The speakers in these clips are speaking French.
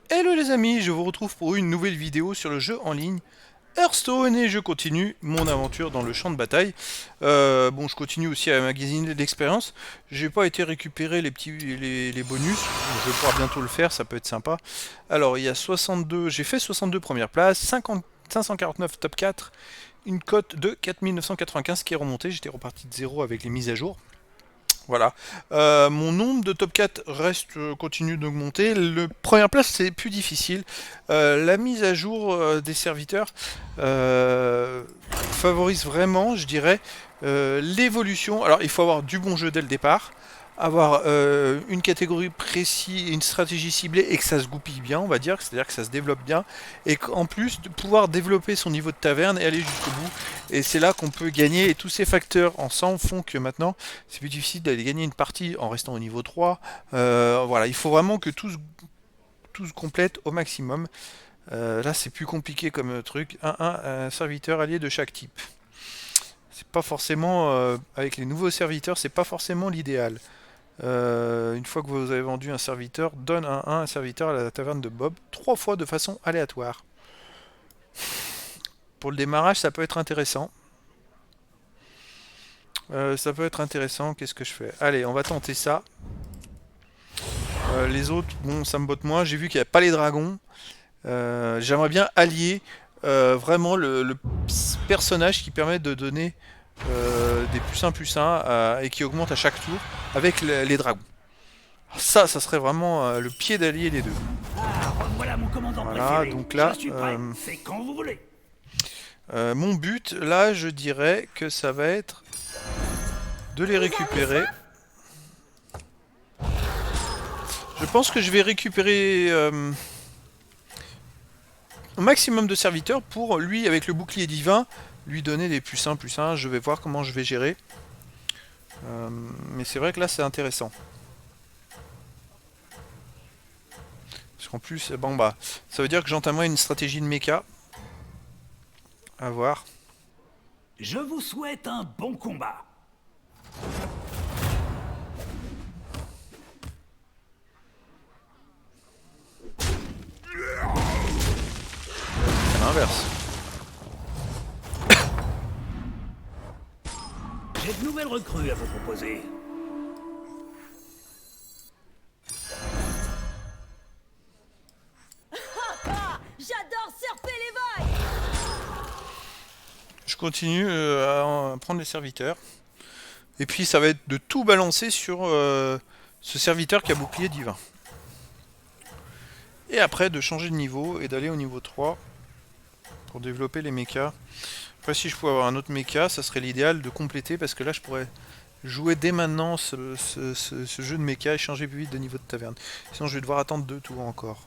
Hello les amis, je vous retrouve pour une nouvelle vidéo sur le jeu en ligne Hearthstone et je continue mon aventure dans le champ de bataille. Bon, je continue aussi à magasiner l'expérience. J'ai pas été récupérer les bonus, je vais pouvoir bientôt le faire, ça peut être sympa. Alors il y a 62, j'ai fait 62 premières places, 50, 549 top 4, une cote de 4995 qui est remontée, j'étais reparti de zéro avec les mises à jour. Voilà. Mon nombre de top 4 reste continue d'augmenter. Le première place c'est plus difficile. La mise à jour des serviteurs favorise vraiment, je dirais, l'évolution. Alors il faut avoir du bon jeu dès le départ, avoir une catégorie précise, une stratégie ciblée et que ça se goupille bien, on va dire, c'est-à-dire que ça se développe bien, et qu'en plus de pouvoir développer son niveau de taverne et aller jusqu'au bout. Et c'est là qu'on peut gagner, et tous ces facteurs ensemble font que maintenant c'est plus difficile d'aller gagner une partie en restant au niveau 3. Voilà, il faut vraiment que tout se complète au maximum. Là c'est plus compliqué comme truc. Un serviteur allié de chaque type. C'est pas forcément, avec les nouveaux serviteurs, c'est pas forcément l'idéal. Une fois que vous avez vendu un serviteur, donne un serviteur à la taverne de Bob 3 fois de façon aléatoire. Pour le démarrage, ça peut être intéressant. Qu'est-ce que je fais? Allez, on va tenter ça. Les autres, bon, ça me botte moins. J'ai vu qu'il n'y avait pas les dragons. J'aimerais bien allier vraiment le personnage qui permet de donner des plus 1 et qui augmente à chaque tour avec les dragons. Ça serait vraiment le pied d'allier les deux. Ah, revoilà mon commandant Voilà, préféré. donc là, Je suis prêt. C'est quand vous voulez. mon but, là, je dirais que ça va être de les récupérer. Je pense que je vais récupérer au maximum de serviteurs pour lui, avec le bouclier divin, lui donner des plus 1. Je vais voir comment je vais gérer. Mais c'est vrai que là, c'est intéressant. Parce qu'en plus, bon bah, ça veut dire que j'entame une stratégie de mecha. À voir. Je vous souhaite un bon combat. C'est l'inverse. J'ai de nouvelles recrues à vous proposer. J'adore surfer les vagues. Je continue à prendre les serviteurs. Et puis ça va être de tout balancer sur ce serviteur qui a bouclier divin. Et après de changer de niveau et d'aller au niveau 3 pour développer les mechas. Après si je pouvais avoir un autre mecha, ça serait l'idéal de compléter parce que là je pourrais jouer dès maintenant ce jeu de mecha et changer plus vite de niveau de taverne. Sinon je vais devoir attendre 2 tours encore.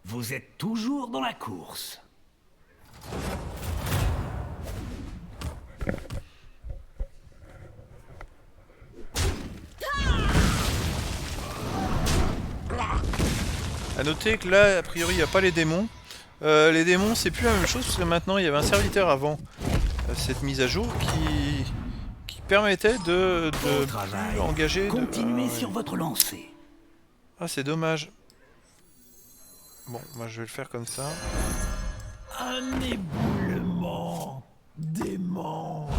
Vous êtes toujours dans la course. A noter que là, a priori, il n'y a pas les démons. Les démons, c'est plus la même chose parce que maintenant, il y avait un serviteur avant cette mise à jour qui permettait de plus engager. Continuez sur votre lancée. Ah, c'est dommage. Bon, moi je vais le faire comme ça. Un éboulement dément.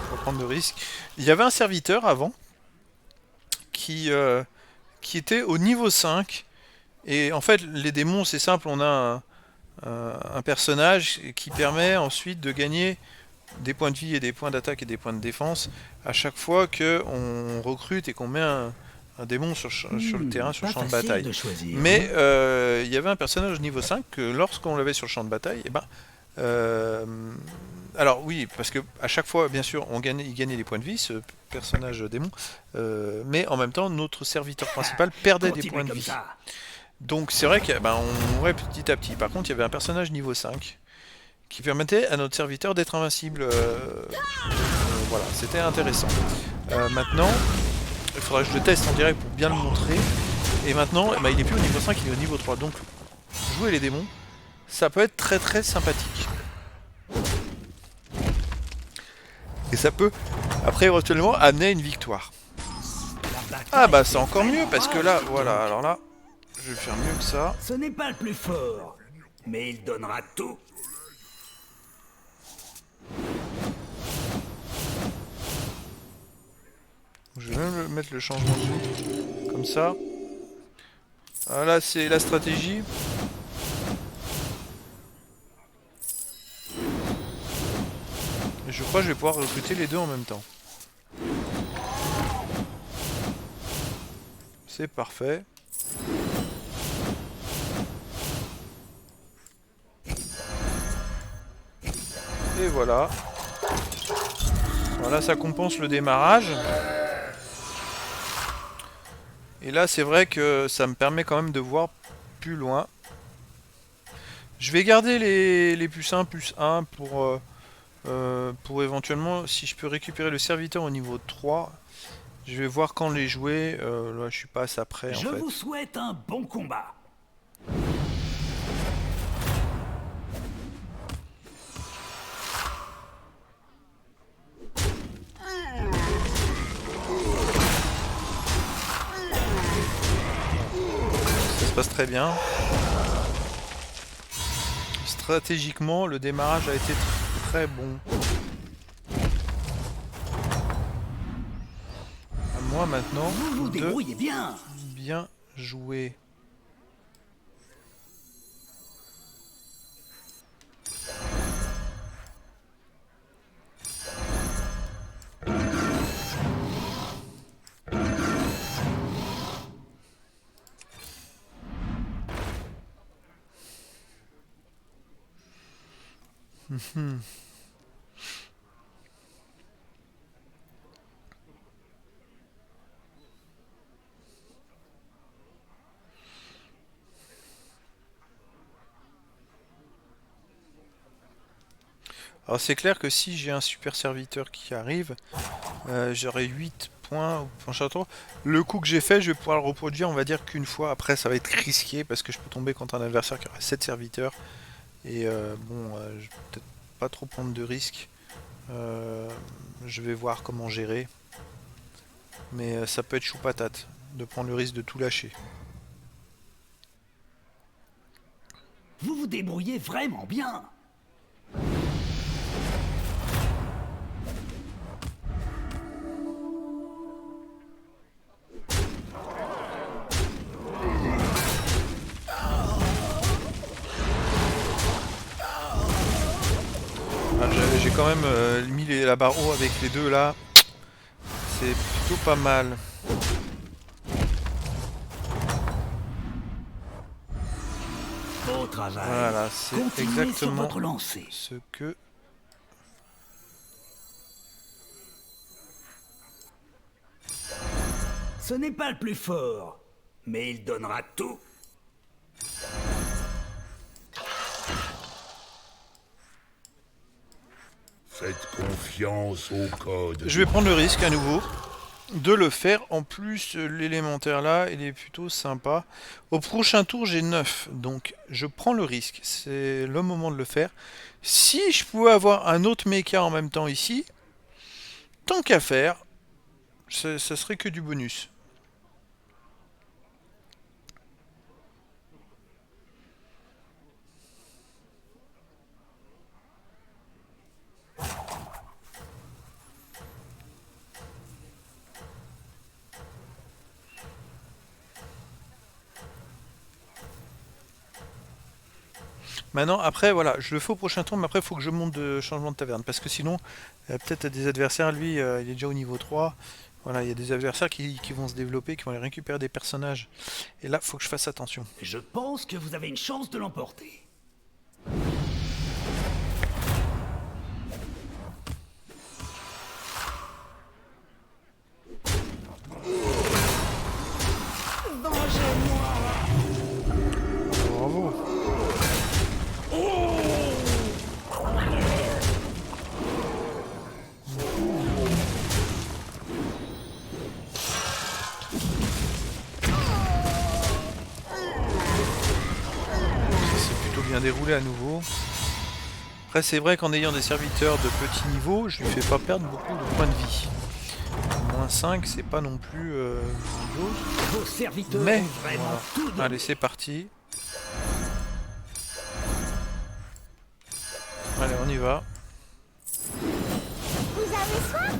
Faut pas prendre de risques. Il y avait un serviteur avant qui était au niveau 5. Et en fait, les démons, c'est simple, on a un personnage qui permet ensuite de gagner des points de vie et des points d'attaque et des points de défense à chaque fois qu'on recrute et qu'on met un démon sur le terrain, sur le champ de bataille. Mais il y avait un personnage au niveau 5 que lorsqu'on l'avait sur le champ de bataille, et ben, alors oui, parce que à chaque fois, bien sûr, il gagnait des points de vie, ce personnage démon, mais en même temps, notre serviteur principal perdait des points de vie. Donc c'est vrai qu'on mourait petit à petit. Par contre, il y avait un personnage niveau 5 qui permettait à notre serviteur d'être invincible. Voilà, c'était intéressant. Maintenant, il faudra que je le teste en direct pour bien le montrer. Et maintenant, il n'est plus au niveau 5, il est au niveau 3. Donc, jouer les démons, ça peut être très très sympathique. Et ça peut, après éventuellement, amener à une victoire. bataille Ah bah c'est est encore mieux vraiment parce que là, rage, voilà, donc. alors là, je vais faire mieux que ça. Ce n'est pas le plus fort, mais il donnera tout. Je vais même mettre le changement dessus, comme ça. Voilà, c'est la stratégie. Et je crois que je vais pouvoir recruter les deux en même temps. C'est parfait. Et voilà. Voilà, ça compense le démarrage. Et là, c'est vrai que ça me permet quand même de voir plus loin. Je vais garder les plus 1, plus 1 pour éventuellement, si je peux récupérer le serviteur au niveau 3. Je vais voir quand les jouer. Là, je suis pas à ça près en Je fait. vous souhaite un bon combat. Ça se passe très bien. Stratégiquement, le démarrage a été très bon. À moi maintenant Vous vous de débrouillez bien. bien jouer. Alors c'est clair que si j'ai un super serviteur qui arrive, j'aurai 8 points au prochain tour. Le coup que j'ai fait, je vais pouvoir le reproduire, on va dire qu'une fois. Après, ça va être risqué parce que je peux tomber contre un adversaire qui aura 7 serviteurs. Et bon, je vais peut-être pas trop prendre de risques. Je vais voir comment gérer. Mais ça peut être chou patate de prendre le risque de tout lâcher. Vous vous débrouillez vraiment bien. J'ai quand même mis la barre haut avec les deux là. C'est plutôt pas mal. Beau travail. Voilà, c'est Continuez sur exactement votre lancée. ce que... Ce n'est pas le plus fort, mais il donnera tout. Faites confiance au code. Je vais prendre le risque à nouveau de le faire. En plus, l'élémentaire là, il est plutôt sympa. Au prochain tour, j'ai 9. Donc, je prends le risque. C'est le moment de le faire. Si je pouvais avoir un autre mecha en même temps ici, tant qu'à faire, ça serait que du bonus. Maintenant, après, voilà, je le fais au prochain tour, mais après, il faut que je monte de changement de taverne. Parce que sinon, peut-être des adversaires, lui, il est déjà au niveau 3. Voilà, il y a des adversaires qui vont se développer, qui vont aller récupérer des personnages. Et là, il faut que je fasse attention. Je pense que vous avez une chance de l'emporter. Bravo. C'est plutôt bien déroulé à nouveau. Après, c'est vrai qu'en ayant des serviteurs de petit niveau, je lui fais pas perdre beaucoup de points de vie. Au moins 5, c'est pas non plus grandiose. Vos serviteurs Mais, ont vraiment voilà. tout donné. Allez, c'est parti. Allez, on y va. Vous avez soin?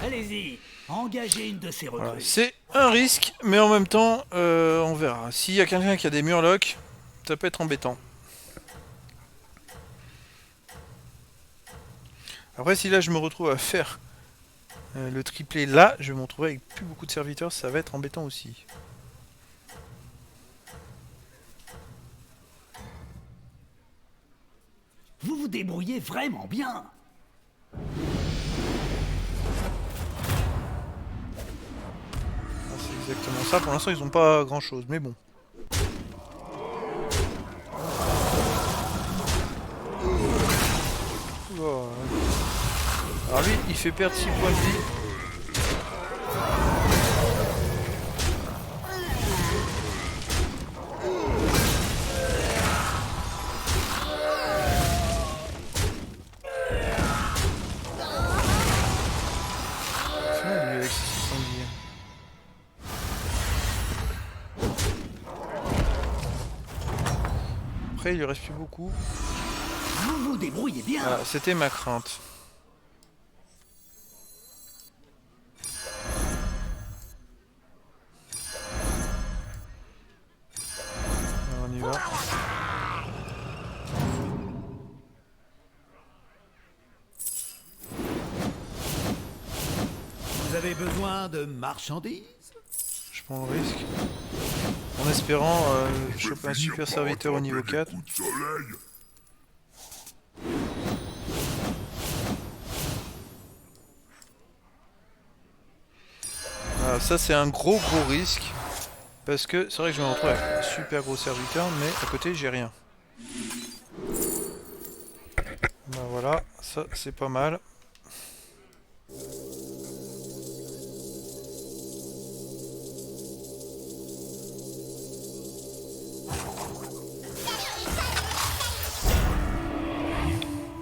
Allez-y, engagez une de ces recrues. Voilà. C'est un risque, mais en même temps, on verra. S'il y a quelqu'un qui a des murlocs, ça peut être embêtant. Après, si là je me retrouve à faire le triplé là, je vais me retrouver avec plus beaucoup de serviteurs, ça va être embêtant aussi. Vous vous débrouillez vraiment bien. Ah, c'est exactement ça. Pour l'instant, ils ont pas grand chose, mais bon. Oh. Alors lui, il fait perdre 6 points de vie. C'est lui avec ses 6 points de vie. Après, il lui reste plus beaucoup. Vous vous débrouillez bien. Voilà, c'était ma crainte. Alors, on y va. Vous avez besoin de marchandises? Je prends le risque. En espérant choper un super serviteur au niveau 4. Coup de soleil. Voilà, ça c'est un gros risque. Parce que c'est vrai que je me retrouve avec un super gros serviteur, mais à côté j'ai rien. Ben voilà, ça c'est pas mal.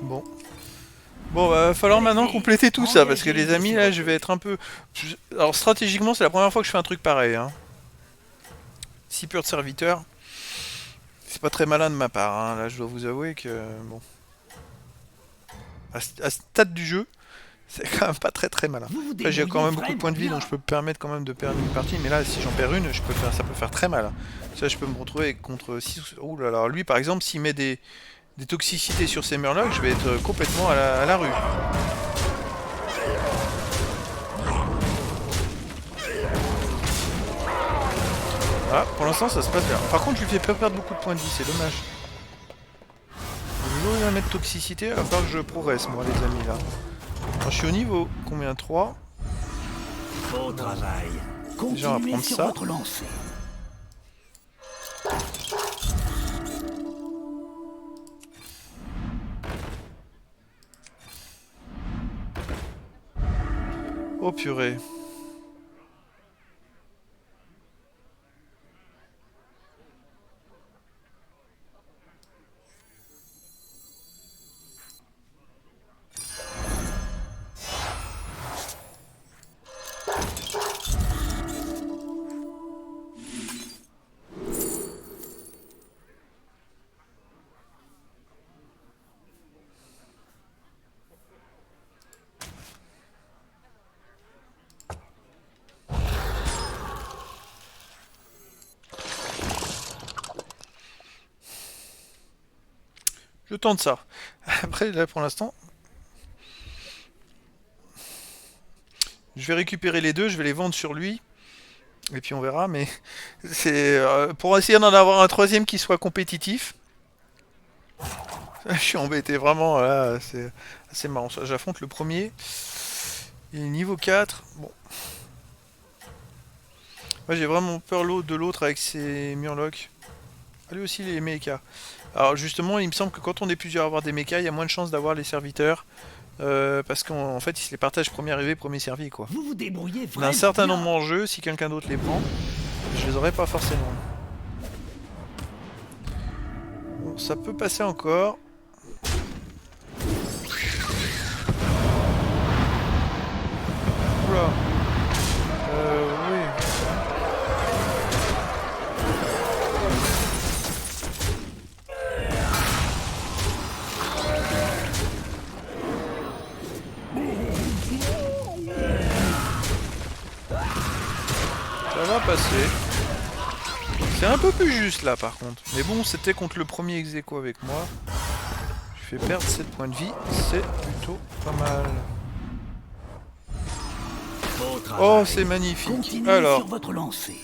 Bon. Bon, va falloir maintenant compléter tout ça, parce que les amis, là, je vais être un peu... Alors, stratégiquement, c'est la première fois que je fais un truc pareil, hein. 6 purs de serviteurs, c'est pas très malin de ma part, hein. Là, je dois vous avouer que... Bon. À ce stade du jeu, c'est quand même pas très malin. Après, j'ai quand même beaucoup de points de vie, donc je peux me permettre quand même de perdre une partie, mais là, si j'en perds une, ça peut faire très mal, hein. Ça, je peux me retrouver contre 6... Ouh là là, lui, par exemple, s'il met des toxicités sur ces murlocs, je vais être complètement à la rue. Ah, pour l'instant ça se passe bien. Par contre je lui fais pas perdre beaucoup de points de vie, c'est dommage. Le jour où il va mettre toxicité, il va falloir que je progresse moi les amis là. Alors, je suis au niveau combien? 3. Beau travail. Déjà, on va Continuez prendre sur ça. votre lancée. Oh purée. Je tente ça. Après, là, pour l'instant, je vais récupérer les deux, je vais les vendre sur lui. Et puis on verra, mais c'est pour essayer d'en avoir un troisième qui soit compétitif. Je suis embêté, vraiment, là, c'est assez marrant. J'affronte le premier. Il est niveau 4. Bon. Moi, j'ai vraiment peur de l'autre avec ses murlocs. Ah, lui aussi, les mechas. Alors, justement, il me semble que quand on est plusieurs à avoir des mechas, il y a moins de chances d'avoir les serviteurs. Parce qu'en fait, ils se les partagent premier arrivé, premier servi, quoi. Vous vous débrouillez On a vraiment un certain bien. nombre en jeu, si quelqu'un d'autre les prend, je les aurais pas forcément. Bon, ça peut passer encore. Oula. Oui. Ça va passer. C'est un peu plus juste là par contre. Mais bon, c'était contre le premier ex-aequo avec moi. Je fais perdre 7 points de vie, c'est plutôt pas mal. Beau Oh, travail. c'est magnifique. Continuez Alors, sur votre lancée.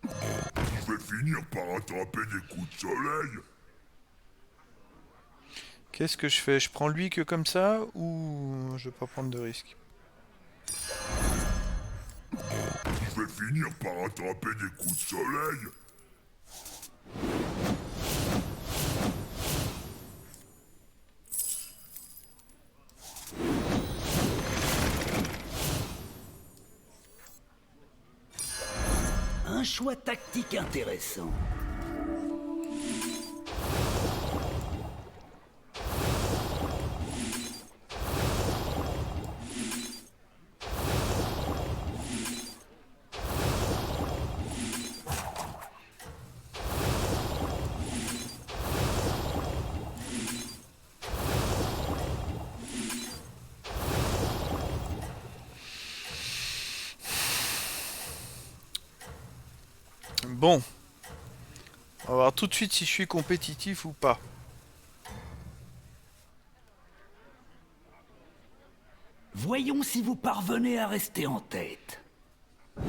Je vais finir par attraper des coups de soleil. qu'est-ce que je fais? Je prends lui que comme ça ou je vais pas prendre de risque? Je vais finir par attraper des coups de soleil. Un choix tactique intéressant. Bon. On va voir tout de suite si je suis compétitif ou pas. Voyons si vous parvenez à rester en tête. On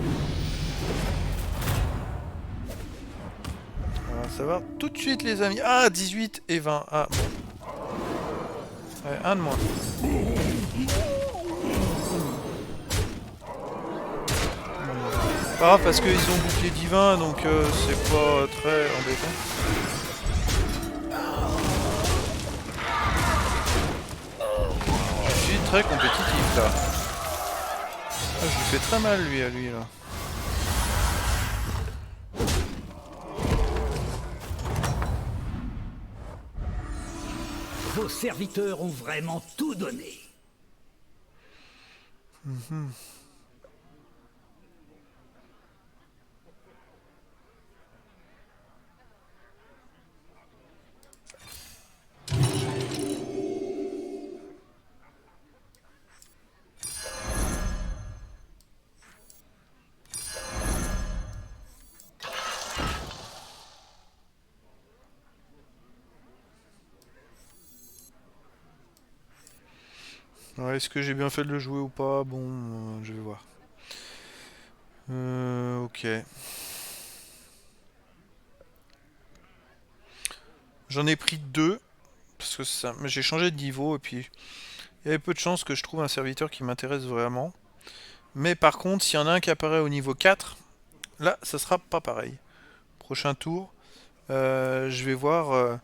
va savoir tout de suite les amis. Ah, 18 et 20. Ah, bon. Ouais, un de moins. Pas grave parce qu'ils ont bouclier divin donc c'est pas très embêtant. Je suis très compétitif là. Ah, je lui fais très mal lui à lui là. Vos serviteurs ont vraiment tout donné. Ouais, est-ce que j'ai bien fait de le jouer ou pas? Bon, je vais voir. Ok. J'en ai pris deux. Parce que ça, j'ai changé de niveau et puis il y avait peu de chances que je trouve un serviteur qui m'intéresse vraiment. Mais par contre, s'il y en a un qui apparaît au niveau 4, là, ça sera pas pareil. Prochain tour, je vais voir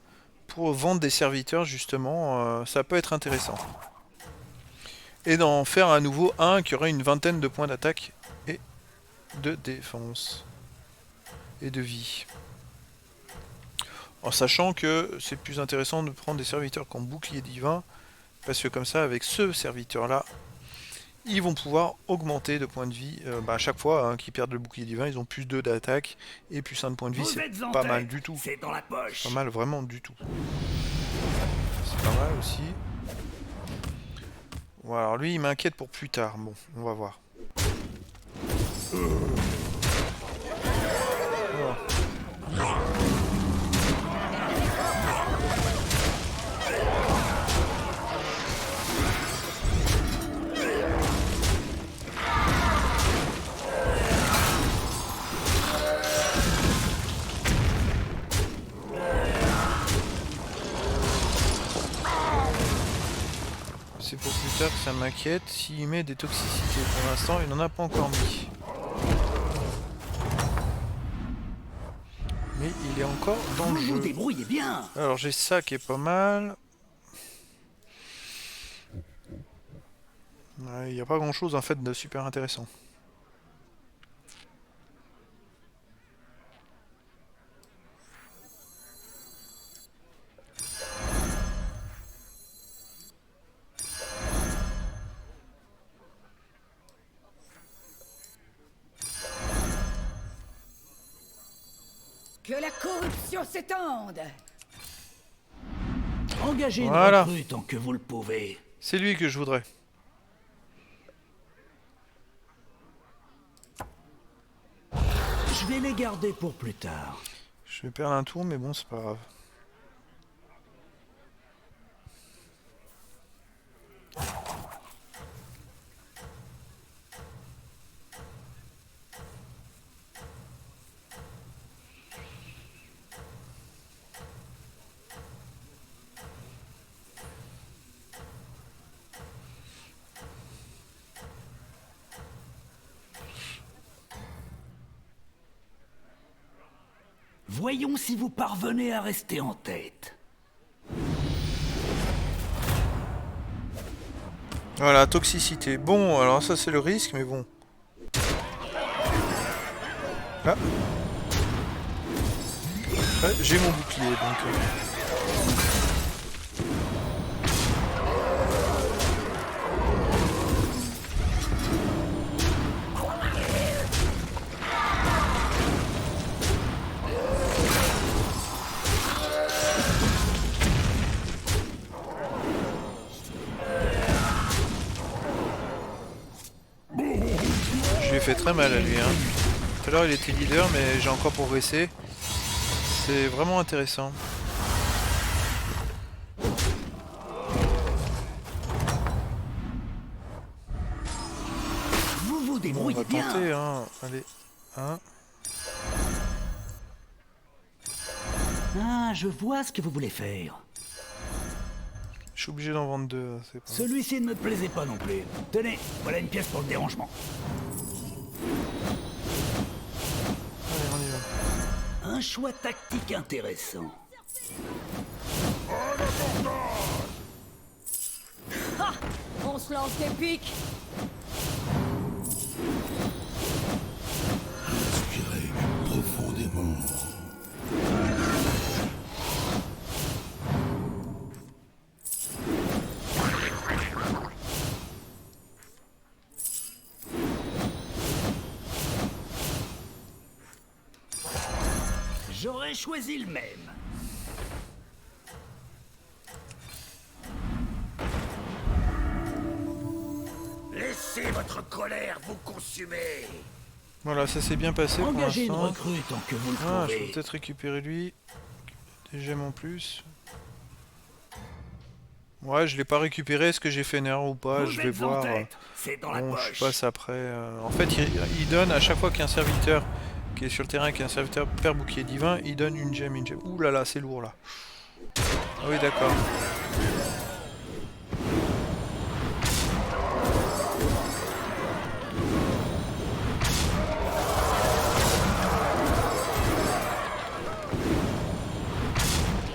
pour vendre des serviteurs justement, ça peut être intéressant. Et d'en faire à nouveau un qui aurait une vingtaine de points d'attaque et de défense. Et de vie. En sachant que c'est plus intéressant de prendre des serviteurs qui ont bouclier divin, parce que comme ça, avec ce serviteur-là, ils vont pouvoir augmenter de points de vie. À chaque fois qu'ils perdent le bouclier divin, ils ont plus 2 d'attaque et plus 1 de points de vie. Vous C'est êtes en pas tête. mal du tout. C'est dans la poche. Pas mal, vraiment du tout. C'est pas mal aussi. Bon, alors lui, il m'inquiète pour plus tard. Bon, on va voir. Oh. C'est pour plus tard que ça m'inquiète. S'il met des toxicités, pour l'instant, il n'en a pas encore mis. Mais il est encore dans le Vous vous jeu. débrouillez bien. Alors j'ai ça qui est pas mal. Il n'y a pas grand chose en fait de super intéressant. Que la corruption s'étende. Engagez une Voilà. recrue tant que vous le pouvez. C'est lui que je voudrais. Je vais les garder pour plus tard. Je vais perdre un tour, mais bon, c'est pas grave. Voyons si vous parvenez à rester en tête. Voilà, toxicité. Bon, alors ça c'est le risque, mais bon. Ah. Ouais, j'ai mon bouclier, donc... Je lui ai fait très mal à lui, hein. Tout à l'heure il était leader, mais j'ai encore progressé. C'est vraiment intéressant. Vous vous On débrouillez va bien. tenter, hein. Allez, hein. Ah, je vois ce que vous voulez faire. Je suis obligé d'en vendre deux, c'est pas... Celui-ci ne me plaisait pas non plus. Tenez, voilà une pièce pour le dérangement. Allez, on y va. Un choix tactique intéressant. Ha! On se lance des piques. Inspirez profondément. J'aurais choisi le même. Laissez votre colère vous consumer. Voilà, ça s'est bien passé pour Engagez une l'instant. recrue tant que vous le Ah, je peux pouvez. peut-être récupérer lui. Des gemmes en plus. Ouais, je l'ai pas récupéré. Est-ce que j'ai fait une erreur ou pas? Vous Je vais êtes en voir. tête. C'est dans la Bon, poche. je passe après. En fait, il donne à chaque fois qu'il y a un serviteur qui est sur le terrain, qui est un serviteur père bouclier divin, il donne une gemme, une gemme. Ouh là là, c'est lourd là. Ah oui, d'accord.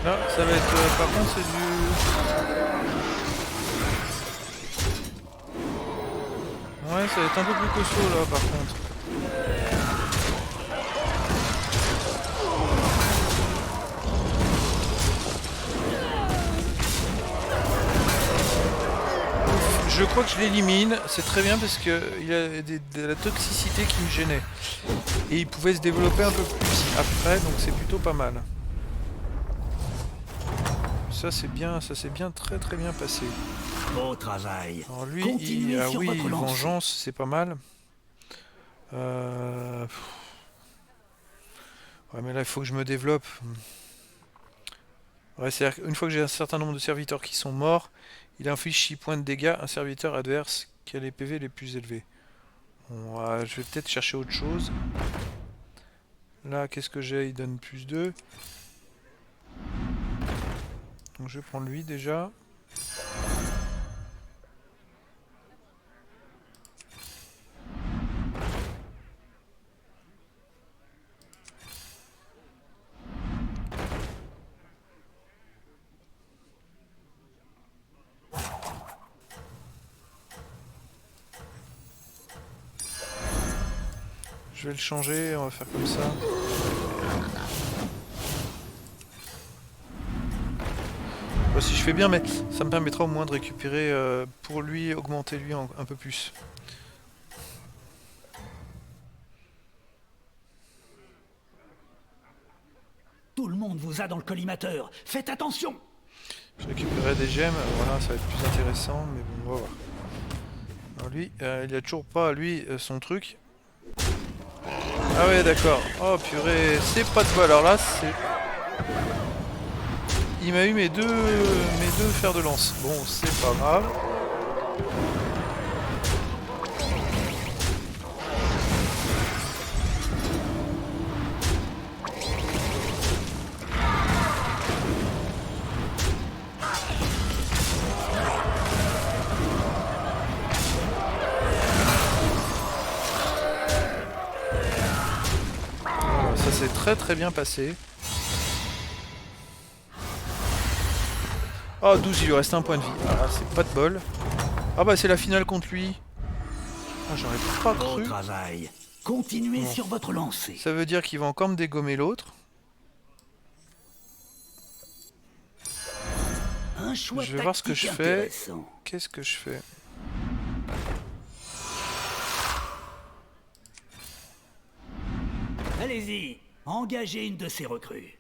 Là, ça va être... par contre, c'est du... Ouais, ça va être un peu plus costaud là, par contre. Je crois que je l'élimine, c'est très bien parce que il a de la toxicité qui me gênait. Et il pouvait se développer un peu plus après, donc c'est plutôt pas mal. Ça c'est bien, ça s'est bien très très bien passé. Beau travail. Alors lui, Continuez ah sur oui, votre lancée. vengeance, c'est pas mal. Ouais, mais là il faut que je me développe. Ouais, c'est-à-dire qu'une fois que j'ai un certain nombre de serviteurs qui sont morts, il inflige 6 points de dégâts à un serviteur adverse qui a les PV les plus élevés. Bon, je vais peut-être chercher autre chose. Là, qu'est-ce que j'ai? Il donne plus 2. Donc je vais prendre lui déjà. Je vais le changer, on va faire comme ça. Bon, si je fais bien, mais ça me permettra au moins de récupérer pour lui, augmenter lui un peu plus. Tout le monde vous a dans le collimateur. Faites attention. Je récupérerai des gemmes, voilà, ça va être plus intéressant, mais bon, on va voir. Alors lui, il a toujours pas, lui, son truc. Ah ouais, d'accord. Oh purée, c'est pas de bol. Alors là, c'est... Il m'a eu mes deux fers de lance. Bon, c'est pas grave. Ça s'est très bien passé. Oh 12, il lui reste un point de vie. Ah c'est pas de bol. Ah bah c'est la finale contre lui. Ah j'aurais pas Bon cru. travail. Continuez Bon. sur votre lancée. Ça veut dire qu'il va encore me dégommer l'autre. Un choix Je vais voir ce que je tactique fais. intéressant. Qu'est-ce que je fais? Allez-y, engagez une de ces recrues.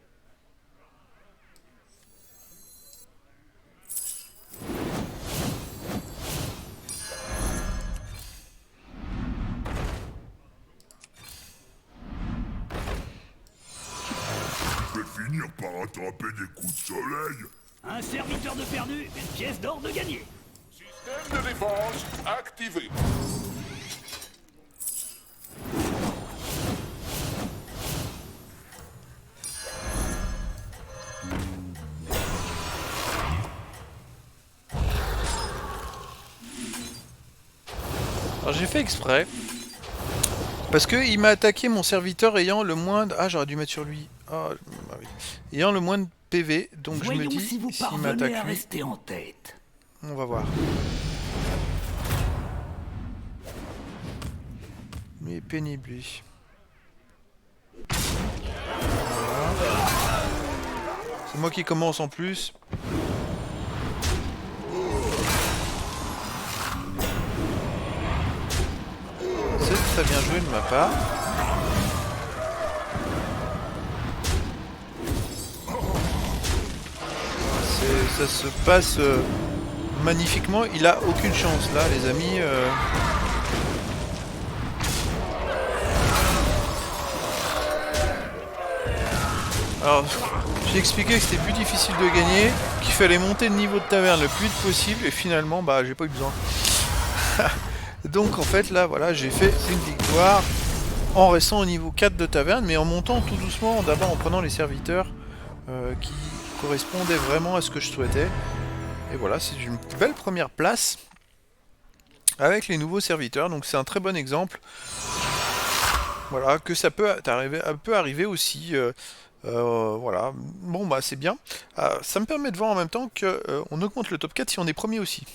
Je vais finir par attraper des coups de soleil. Un serviteur de perdu, une pièce d'or de gagné. Système de défense activé. Alors j'ai fait exprès. Parce que il m'a attaqué mon serviteur ayant le moins de... Ah j'aurais dû mettre sur lui. Ah oui. Ayant le moins de PV. Donc je me Voyons dis, si vous s'il parvenez m'attaque à lui, rester en tête. on va voir. Mais pénible lui. Voilà. C'est moi qui commence en plus. C'est très bien joué de ma part. Ça se passe magnifiquement. Il a aucune chance là, les amis. Alors, j'ai expliqué que c'était plus difficile de gagner, qu'il fallait monter le niveau de taverne le plus vite possible, et finalement, bah, j'ai pas eu besoin. Donc, en fait, là, voilà, j'ai fait une victoire en restant au niveau 4 de taverne, mais en montant tout doucement, d'abord en prenant les serviteurs qui correspondaient vraiment à ce que je souhaitais. Et voilà, c'est une belle première place avec les nouveaux serviteurs, donc c'est un très bon exemple. Voilà, que ça peut arriver aussi. Voilà, bon bah c'est bien. Ça me permet de voir en même temps qu'on augmente le top 4 si on est premier aussi.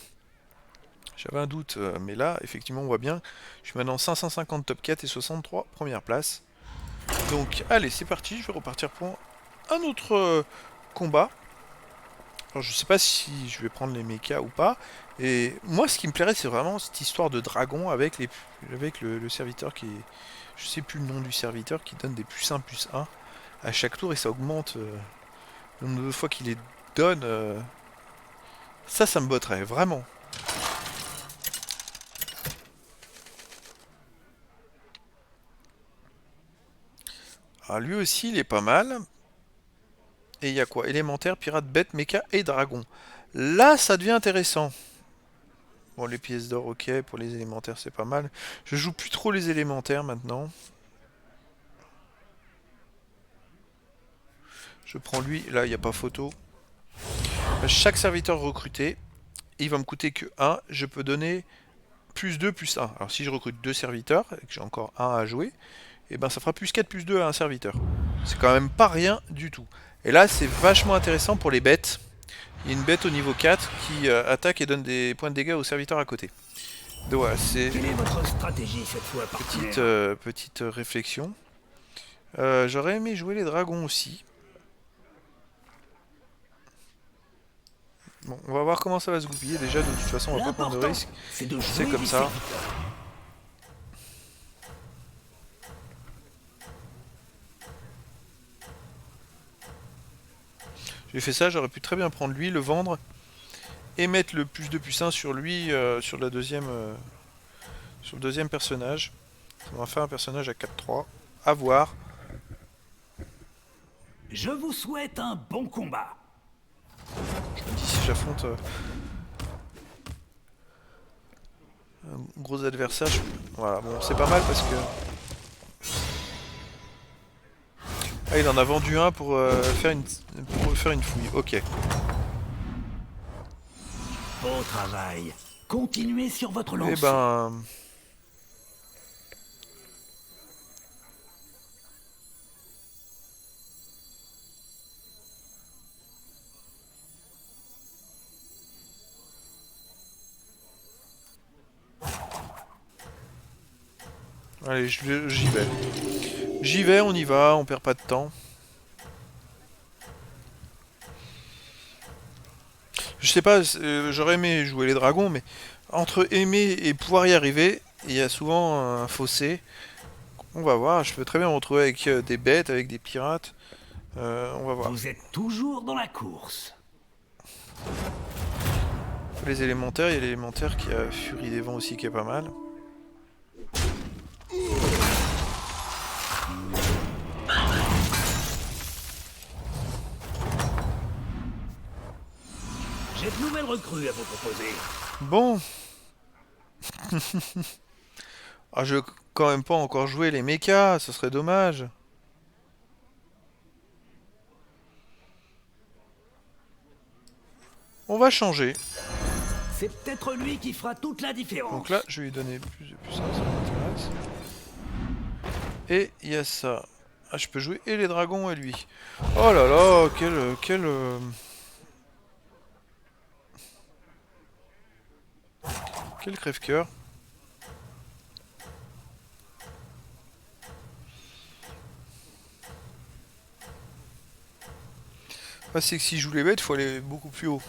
J'avais un doute, mais là, effectivement, on voit bien. Je suis maintenant 550 top 4 et 63 première place. Donc, allez, c'est parti. Je vais repartir pour un autre combat. Alors, je sais pas si je vais prendre les mechas ou pas. Et moi, ce qui me plairait, c'est vraiment cette histoire de dragon avec le serviteur qui est... Je sais plus le nom du serviteur, qui donne des +1 +1 à chaque tour et ça augmente le nombre de fois qu'il les donne. Ça me botterait, vraiment. Alors lui aussi, il est pas mal. Et il y a quoi? Élémentaire, pirate, bête, méca et dragon. Là, ça devient intéressant. Bon, les pièces d'or, ok. Pour les élémentaires, c'est pas mal. Je joue plus trop les élémentaires maintenant. Je prends lui. Là, il n'y a pas photo. Chaque serviteur recruté, il va me coûter que 1. Je peux donner +2 +1. Alors si je recrute 2 serviteurs, et que j'ai encore 1 à jouer, et ben ça fera +4 +2 à un serviteur. C'est quand même pas rien du tout. Et là, c'est vachement intéressant pour les bêtes. Il y a une bête au niveau 4 qui attaque et donne des points de dégâts aux serviteurs à côté. Donc voilà, c'est Quelle est votre stratégie cette fois, partenaire? petite réflexion. J'aurais aimé jouer les dragons aussi. Bon, on va voir comment ça va se goupiller. Déjà, de toute façon, on va pas prendre de L'important, risques. c'est de C'est jouer comme des ça. serviteurs. J'ai fait ça, j'aurais pu très bien prendre lui, le vendre, et mettre le plus de puissance sur lui, sur la deuxième, sur le deuxième personnage. Ça va faire un personnage à 4-3. À voir. Je vous souhaite un bon combat. Je me dis si j'affronte un gros adversaire, voilà, bon, c'est pas mal parce que... Ah, il en a vendu un pour faire une fouille, ok. Bon travail. Continuez sur votre lancée. Eh ben... Allez, j'y vais. J'y vais, on y va, on perd pas de temps. Je sais pas, j'aurais aimé jouer les dragons, mais entre aimer et pouvoir y arriver, il y a souvent un fossé. On va voir, je peux très bien me retrouver avec des bêtes, avec des pirates. On va voir. Vous êtes toujours dans la course. Les élémentaires, il y a l'élémentaire qui a Furie des Vents aussi qui est pas mal. J'ai de nouvelles recrues à vous proposer. Bon. Ah, je veux quand même pas encore jouer les mechas, ce serait dommage. On va changer. C'est peut-être lui qui fera toute la différence. Donc là, je vais lui donner plus de puissance, ça m'intéresse. Et il y a ça. Ah, je peux jouer et les dragons et lui. Oh là là, quel crève-cœur. Ah, c'est que si je joue les bêtes, il faut aller beaucoup plus haut.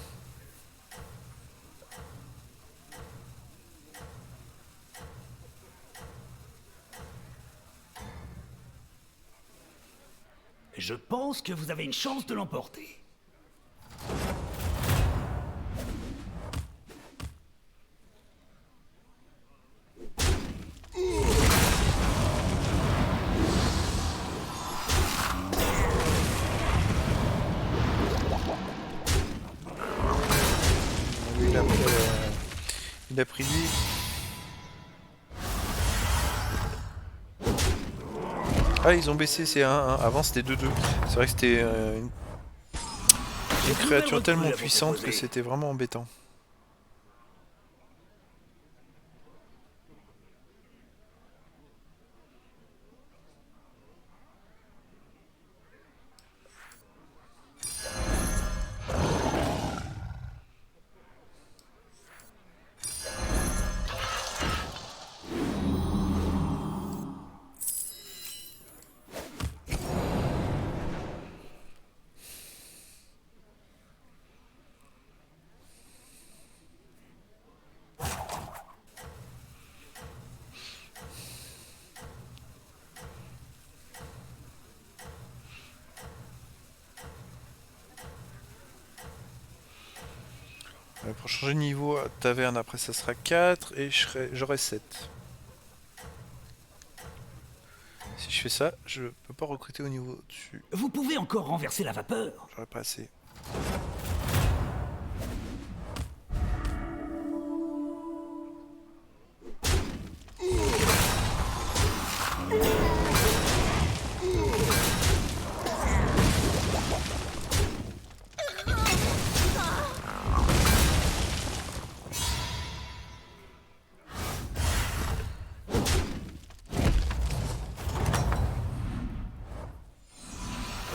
Je pense que vous avez une chance de l'emporter. Il a pris lui. Ah, ils ont baissé, c'est 1-1. Avant, c'était 2-2. C'est vrai que c'était une créature tellement puissante que c'était vraiment embêtant. Pour changer de niveau à taverne, après ça sera 4 et j'aurai 7. Si je fais ça, je peux pas recruter au niveau dessus. Vous pouvez encore renverser la vapeur. J'aurais pas assez.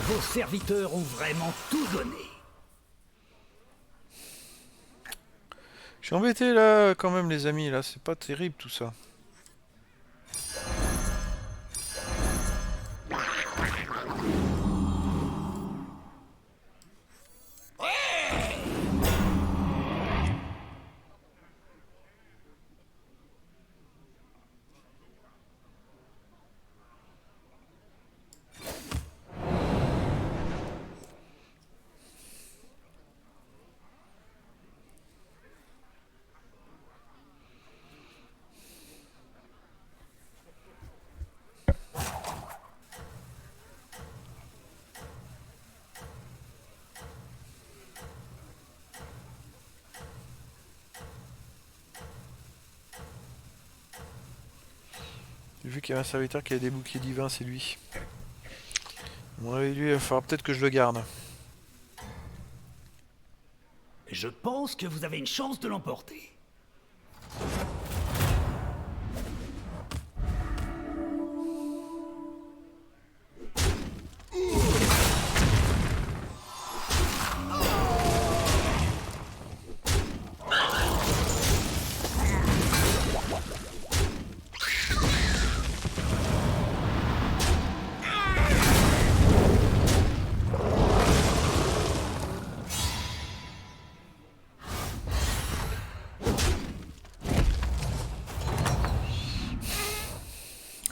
Vos serviteurs ont vraiment tout donné. Je suis embêté là quand même les amis, là c'est pas terrible tout ça. J'ai vu qu'il y avait un serviteur qui a des bouquets divins, c'est lui. Bon, lui, il va falloir peut-être que je le garde. Je pense que vous avez une chance de l'emporter.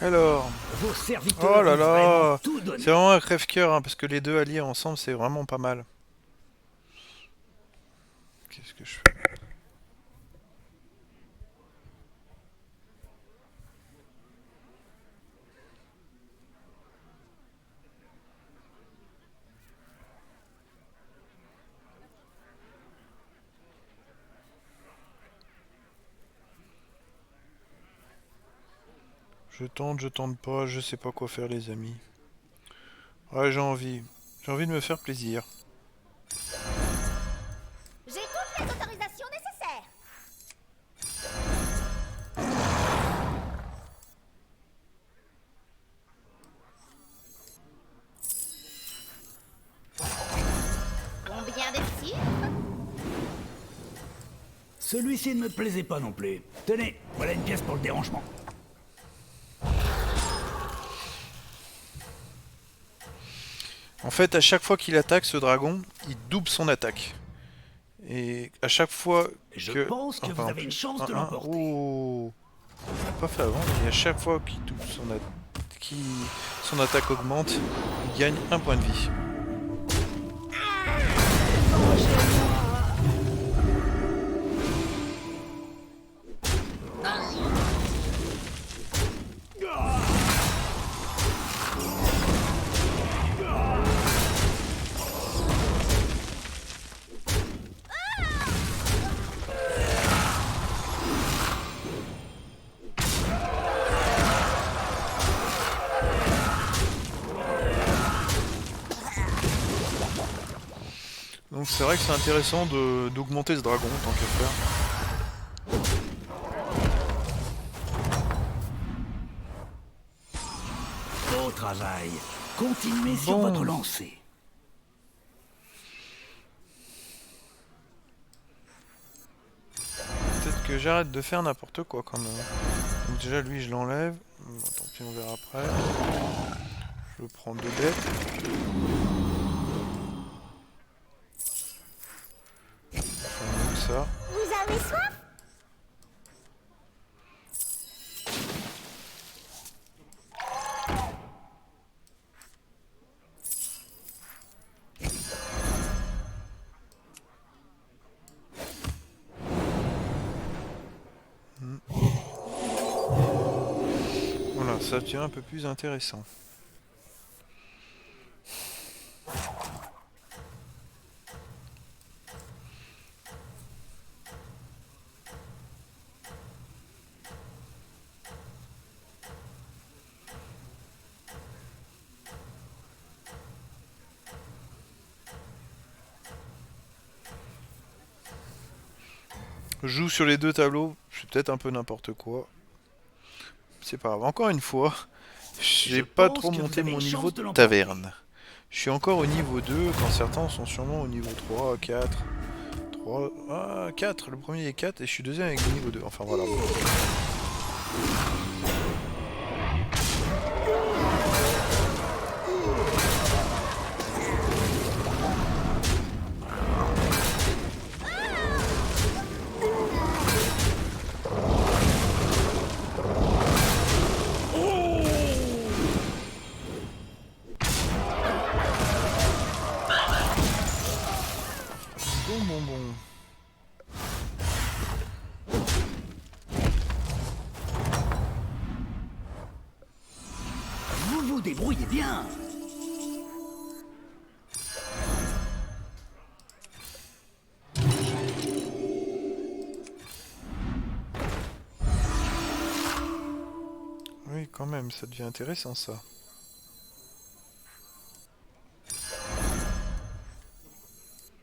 Alors, Vos serviteurs oh là ont vraiment là, tout donné. c'est vraiment un crève-cœur hein, parce que les deux alliés ensemble c'est vraiment pas mal. Qu'est-ce que je fais? je tente pas, je sais pas quoi faire les amis. Ouais, j'ai envie de me faire plaisir. J'ai toutes les autorisations nécessaires. Combien de tirs? Celui-ci ne me plaisait pas non plus. Tenez, voilà une pièce pour le dérangement. En fait, à chaque fois qu'il attaque ce dragon, il double son attaque. Et à chaque fois Je que... pense que Ah, vous pardon. avez une chance de Un, l'emporter. oh. On l'a pas fait avant, et à chaque fois qu'il double son attaque augmente, il gagne un point de vie. Donc c'est vrai que c'est intéressant d'augmenter ce dragon tant qu'à faire. Beau travail. Continuez sur Bon. votre lancée. Peut-être que j'arrête de faire n'importe quoi quand même. Donc déjà lui je l'enlève. Bon, tant pis on verra après. Je prends 2 bêtes. Comme ça. Vous avez soif? Voilà, ça devient un peu plus intéressant. Je joue sur les deux tableaux, je fais peut-être un peu n'importe quoi. C'est pas grave. Encore une fois, j'ai Je pas pense trop que vous monté avez mon une niveau chance de de l'emporter. taverne. Je suis encore au niveau 2 quand certains sont sûrement au niveau 3, 4, 3... Ah, 4. Le premier est 4 et je suis deuxième avec niveau 2. Enfin voilà. Bon. Vous vous débrouillez bien. Oui, quand même, ça devient intéressant ça.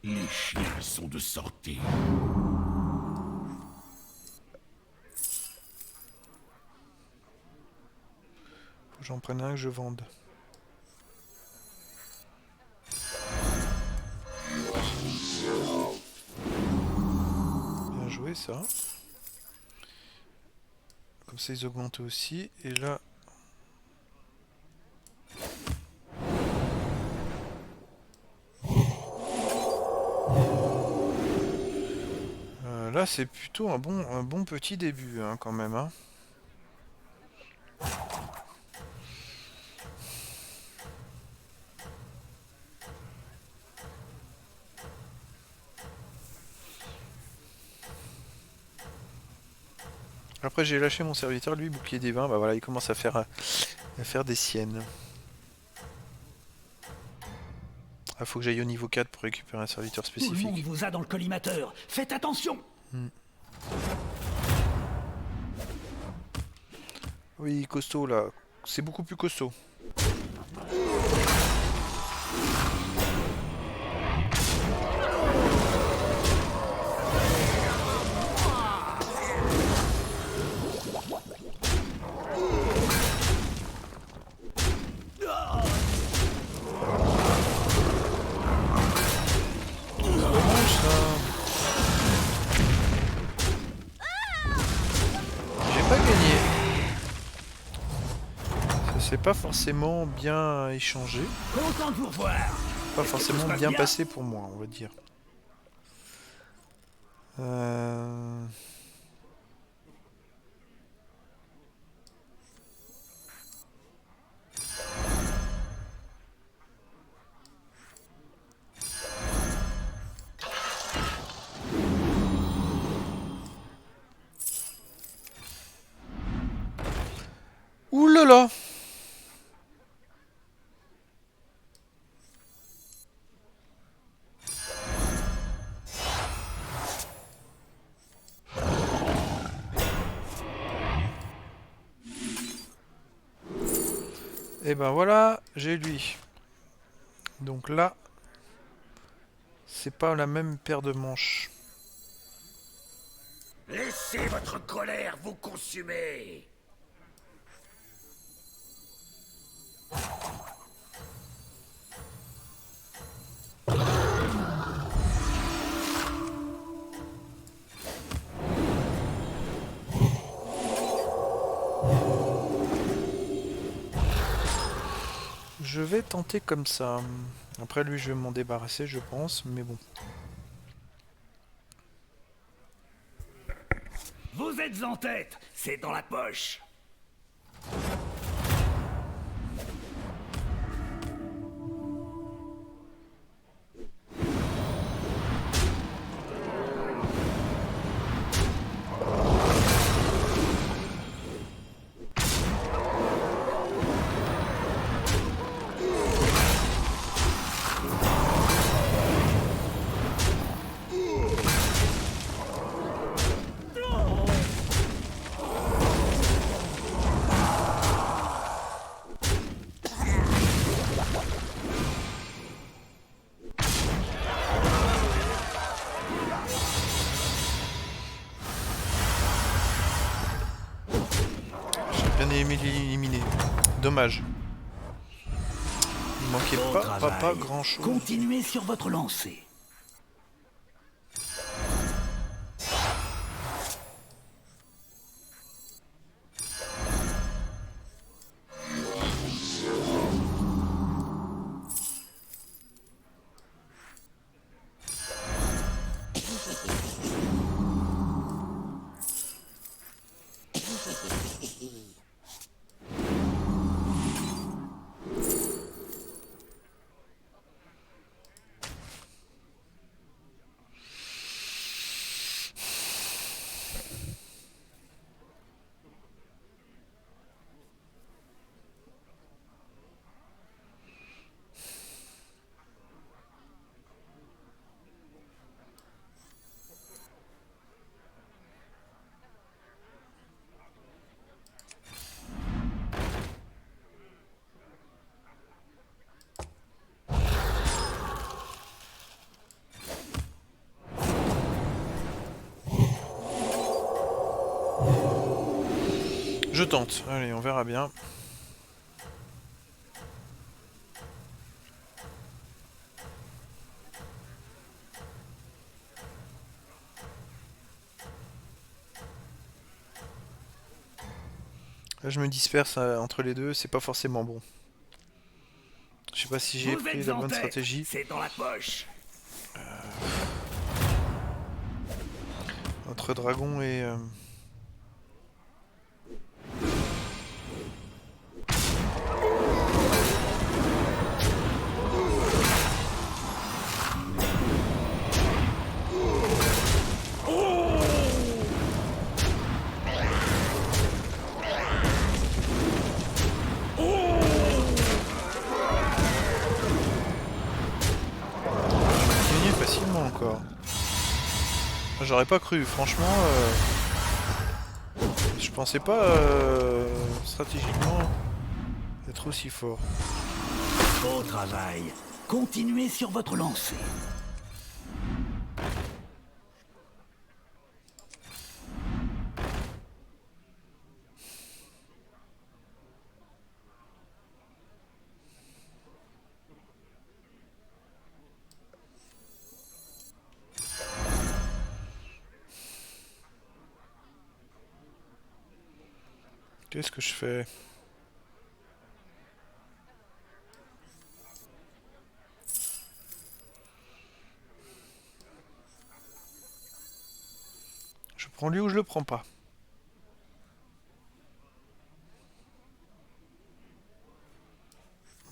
Les chiens sont de sortie. Faut que j'en prenne un que je vende. Bien joué ça. Comme ça ils augmentent aussi. Et là... là c'est plutôt un bon petit début hein, quand même. Hein. Après j'ai lâché mon serviteur, lui bouclier des vins, bah voilà il commence à faire des siennes. Ah faut que j'aille au niveau 4 pour récupérer un serviteur Tout le monde spécifique. vous a dans le collimateur. Faites attention. Oui costaud là, c'est beaucoup plus costaud. C'est pas forcément bien échangé, Content de vous revoir. pas Est-ce que forcément tout se passe bien bien passé pour moi, on va dire. Ouh là là! Et ben voilà, j'ai lui. Donc là, c'est pas la même paire de manches. Laissez votre colère vous consumer. Je vais tenter comme ça. Après lui, je vais m'en débarrasser, je pense, mais bon. Vous êtes en tête. C'est dans la poche. Bien éliminé. Dommage. Il manquait Bon pas travail. grand chose. Continuez sur votre lancée. Je tente. Allez, on verra bien. Là, je me disperse entre les deux, c'est pas forcément bon. Je sais pas si j'ai Vous pris êtes la en bonne tête. stratégie. C'est dans la poche. Entre dragon et... gagné facilement encore. J'aurais pas cru, franchement. Je pensais pas stratégiquement être aussi fort. Beau travail. Continuez sur votre lancée. Qu'est-ce que je fais? Je prends lui ou je le prends pas?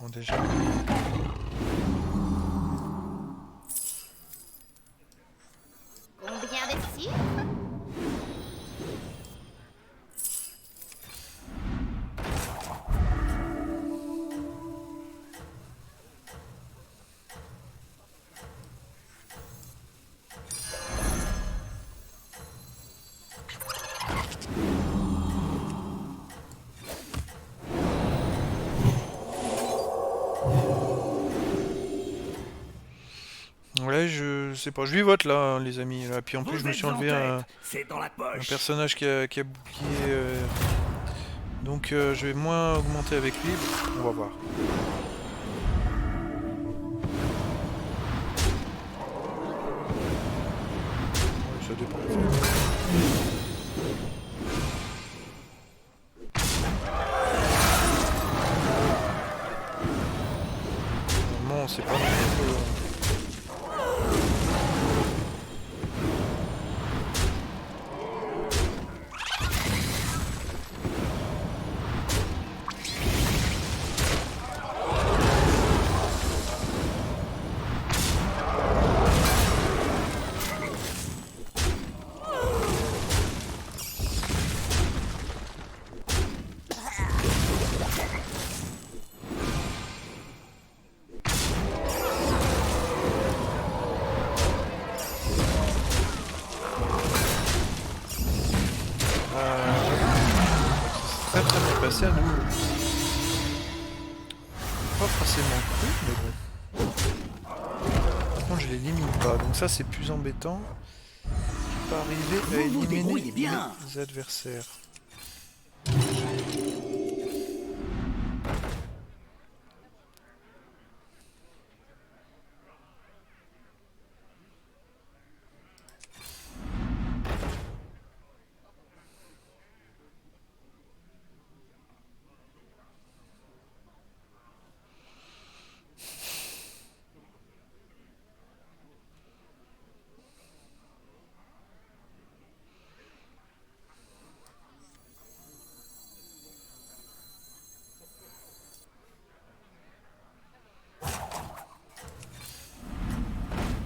Bon, déjà. Combien de tirs? Ouais, je sais pas, je lui vote là, hein, les amis. Là. Puis en plus, Vous je me êtes suis en enlevé tête. C'est dans la un poche. personnage qui a bouclier. Donc je vais moins augmenter avec lui. On va voir. Ouais, ça dépend. Normalement, c'est pas non plus, très très bien passé à nous. Pas forcément cru, mais bon. Par contre, je l'élimine pas, donc ça c'est plus embêtant. Je peux arriver à Vous vous débrouillez éliminer bien. les adversaires.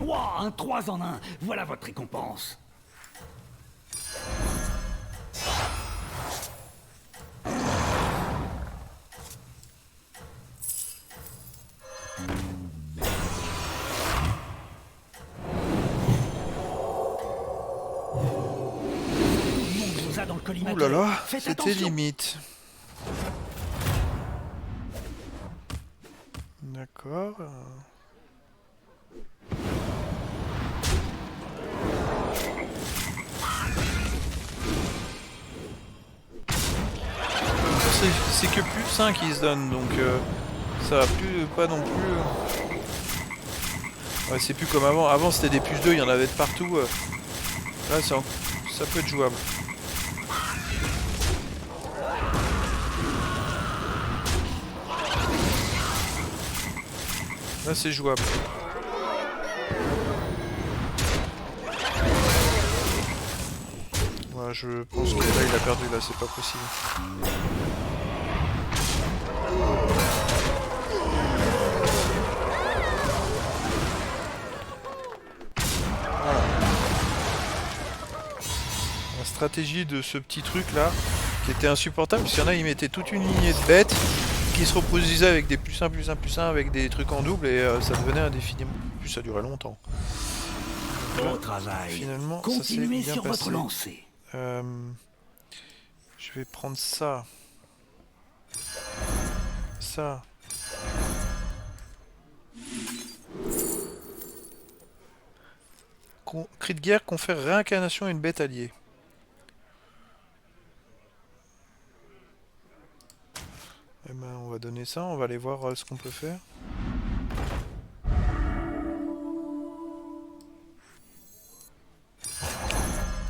Ouah, un 3 en 1. Voilà votre récompense. Vous a dans le collimateur. Ouh là là, Faites c'était attention. limite. D'accord. c'est que plus 1 qui se donne, donc ça va plus, pas non plus... Ouais, c'est plus comme avant. Avant c'était des plus 2, il y en avait de partout. Là ça peut être jouable. Là c'est jouable. Ouais, je pense que là il a perdu, là c'est pas possible. La stratégie de ce petit truc là, qui était insupportable, parce qu'il y en a, ils mettaient toute une lignée de bêtes qui se reproduisaient avec des plus 1, plus 1, plus 1, avec des trucs en double, et ça devenait indéfiniment. Plus ça durait longtemps. Bon travail. Finalement, continuez ça s'est sur bien votre passé. lancée. Je vais prendre ça. Ça. Cri de guerre confère réincarnation à une bête alliée. Eh ben, on va donner ça, on va aller voir ce qu'on peut faire.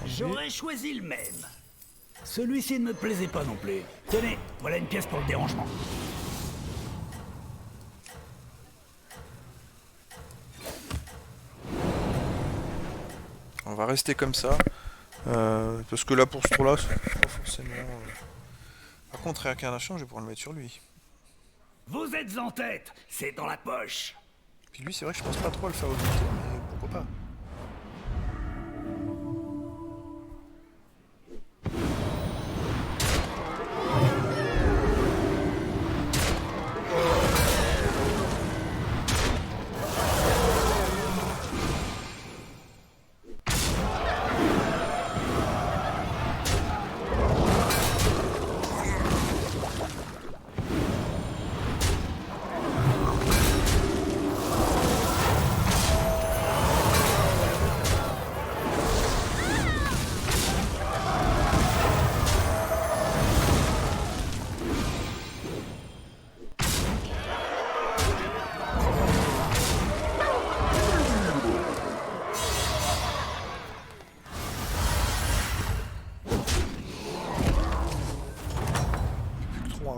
J'aurais choisi le même. Celui-ci ne me plaisait pas non plus. Tenez, voilà une pièce pour le dérangement. On va rester comme ça. Parce que là, pour ce tour-là, c'est pas forcément... Par contre, réincarnation, je vais pouvoir le mettre sur lui. Vous êtes en tête, c'est dans la poche. Puis lui, c'est vrai que je pense pas trop à le faire augmenter, mais pourquoi pas.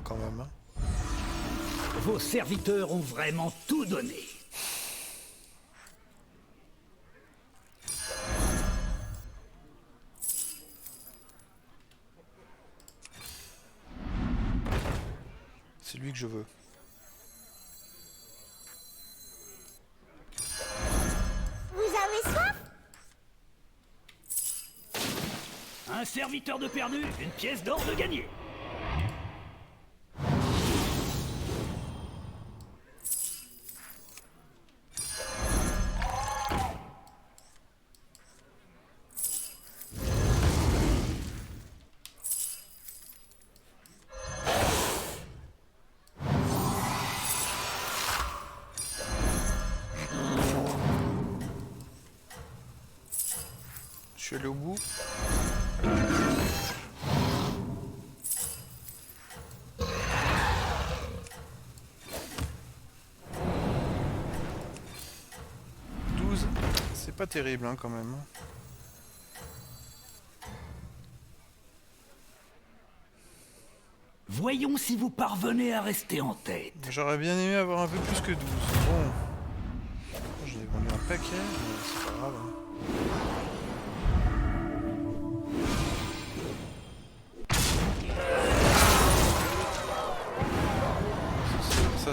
Quand même. Hein. Vos serviteurs ont vraiment tout donné. C'est lui que je veux. Vous avez soif? Un serviteur de perdu, une pièce d'or de gagné. Je suis allé au bout. C'est pas terrible hein, quand même. Voyons si vous parvenez à rester en tête. J'aurais bien aimé avoir un peu plus que 12. Bon. J'en ai vendu un paquet, mais c'est pas grave. Hein.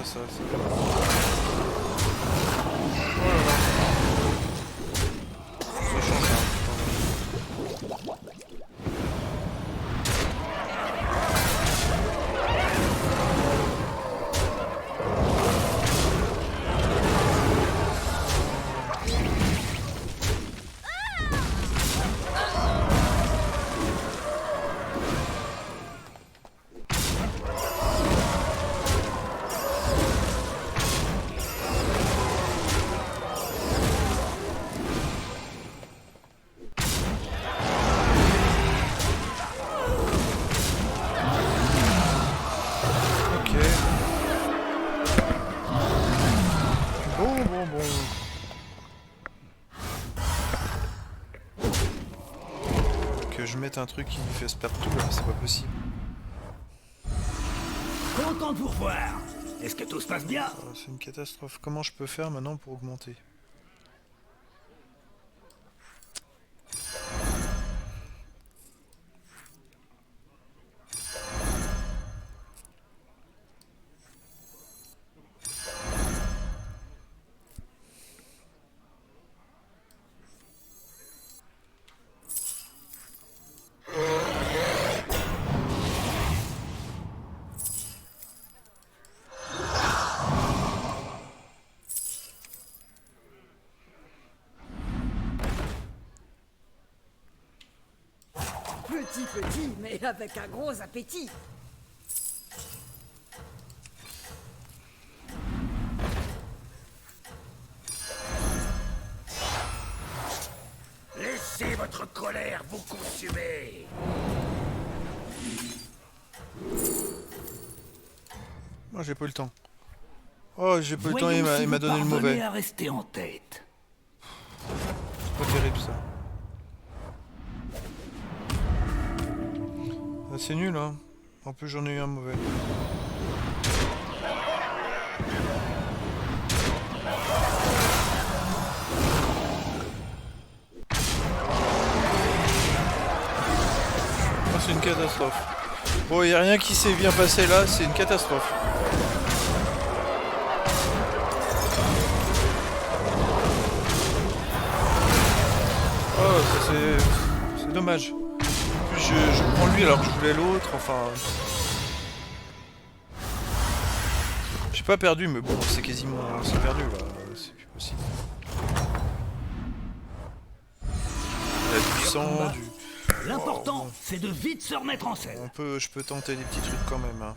Ça. Voilà. Ça change un peu. je mette un truc qui lui fasse perdre tout là, c'est pas possible. Content de vous revoir. Est-ce que tout se passe bien? C'est une catastrophe. Comment je peux faire maintenant pour augmenter? Petit, mais avec un gros appétit. Laissez votre colère vous consumer. Moi j'ai pas eu le temps. Oh, j'ai pas eu le temps, Voyons si il m'a vous donné le parvenez mauvais. à rester en tête. C'est pas terrible ça. Ah, c'est nul hein. En plus j'en ai eu un mauvais. Oh, c'est une catastrophe. Bon, y a rien qui s'est bien passé là, c'est une catastrophe. Oh, ça c'est dommage. En plus, je prends lui alors que je voulais l'autre, enfin... J'ai pas perdu, mais bon, c'est quasiment... C'est perdu, là. C'est plus possible. Il y a du sang, du... L'important, c'est de vite se remettre en scène. Je peux tenter des petits trucs quand même, hein.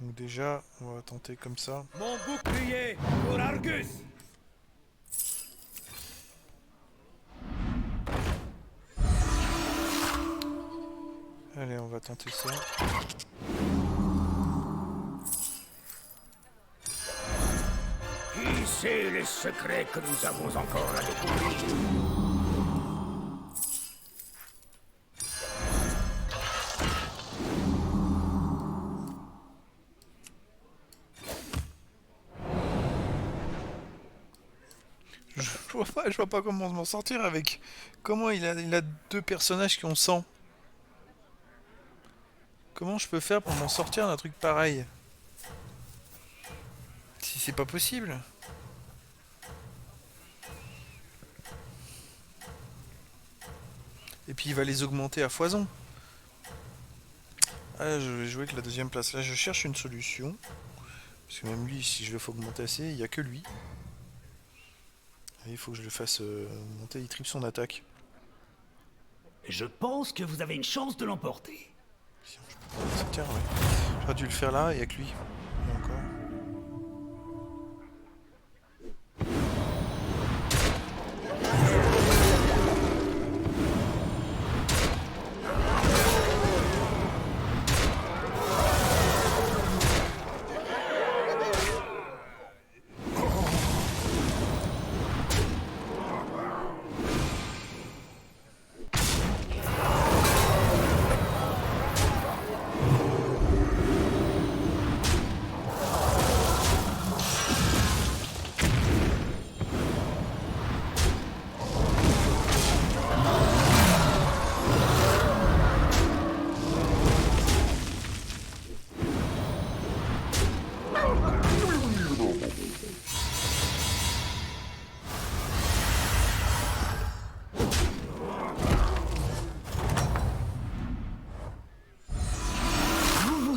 Donc déjà, on va tenter comme ça. Mon bouclier pour Argus. Allez, on va tenter ça. Qui sait les secrets que nous avons encore à découvrir? Je vois pas comment m'en sortir avec... Comment il a deux personnages qui ont 100. Comment je peux faire pour m'en sortir d'un truc pareil? Si c'est pas possible. Et puis il va les augmenter à foison. Ah, je vais jouer avec la deuxième place. Là, je cherche une solution. Parce que même lui, si je le fais augmenter assez, il n'y a que lui. Et il faut que je le fasse monter, il triple son attaque. Je pense que vous avez une chance de l'emporter. Sinon, je peux pas m'en sortir, ouais. J'aurais dû le faire là, il n'y a que lui. Et encore.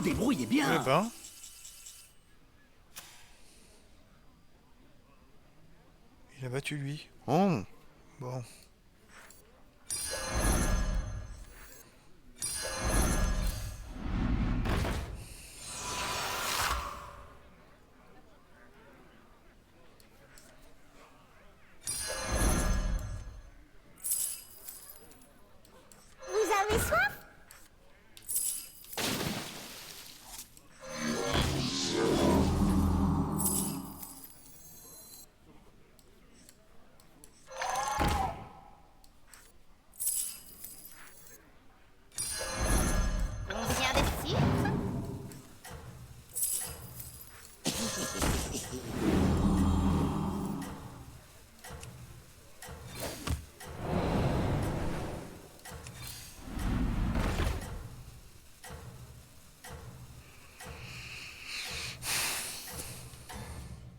Débrouillez bien. Eh ben. Il a battu lui. Oh. Bon. Vous avez soif?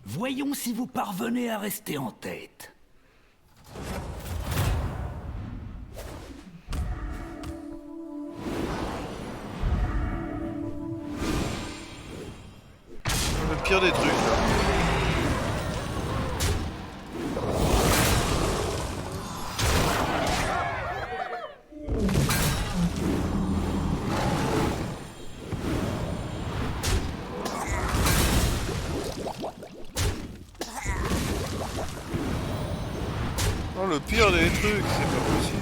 Voyons si vous parvenez à rester en tête. Le pire des trucs, là. Oh, le pire des trucs, c'est pas possible.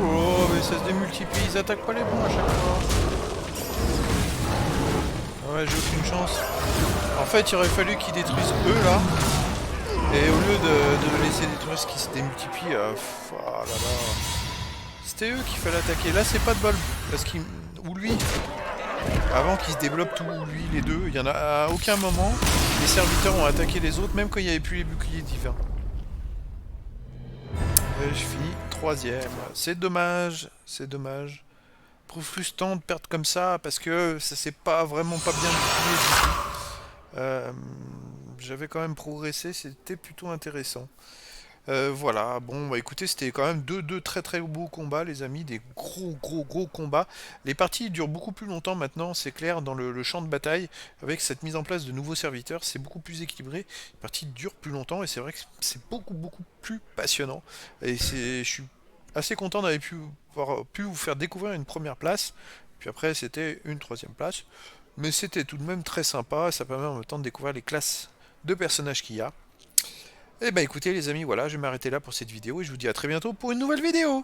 Oh, mais ça se démultiplie, ils attaquent pas les bons à chaque fois. Ouais, j'ai aucune chance. En fait, il aurait fallu qu'ils détruisent eux là. Et au lieu de laisser détruire ce qui se démultiplie, oh là là. C'était eux qu'il fallait attaquer. Là, c'est pas de bol. Parce qu'il. Ou lui. Avant qu'ils se développent tout, lui, les deux, il y en a à aucun moment. Les serviteurs ont attaqué les autres, même quand il n'y avait plus les boucliers divins. Et je finis 3ème. C'est dommage. C'est dommage. Frustrant de perdre comme ça, parce que ça s'est pas vraiment pas bien décidé. J'avais quand même progressé, c'était plutôt intéressant. Voilà, bon bah écoutez, c'était quand même deux très très beaux combats les amis, des gros combats. Les parties durent beaucoup plus longtemps maintenant, c'est clair, dans le champ de bataille, avec cette mise en place de nouveaux serviteurs, c'est beaucoup plus équilibré, les parties durent plus longtemps et c'est vrai que c'est beaucoup plus passionnant. Et je suis assez content d'avoir pu vous faire découvrir une première place, puis après c'était une 3ème place. Mais c'était tout de même très sympa, ça permet en même temps de découvrir les classes de personnages qu'il y a. Et bah écoutez les amis, voilà, je vais m'arrêter là pour cette vidéo et je vous dis à très bientôt pour une nouvelle vidéo.